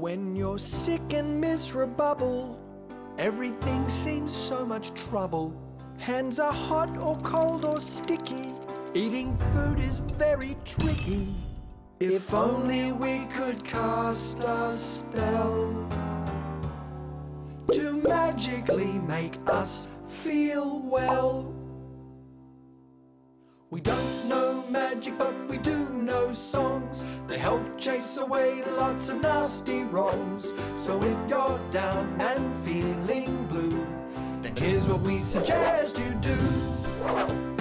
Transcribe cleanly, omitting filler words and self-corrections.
When you're sick and miserable, everything seems so much trouble. Hands are hot or cold or sticky. Eating food is very tricky. If only we could cast a spell to magically make us feel well. We don't know magic, but we do know songs. They help chase away lots of nasty wrongs. So if you're down and feeling blue, then here's what we suggest you do.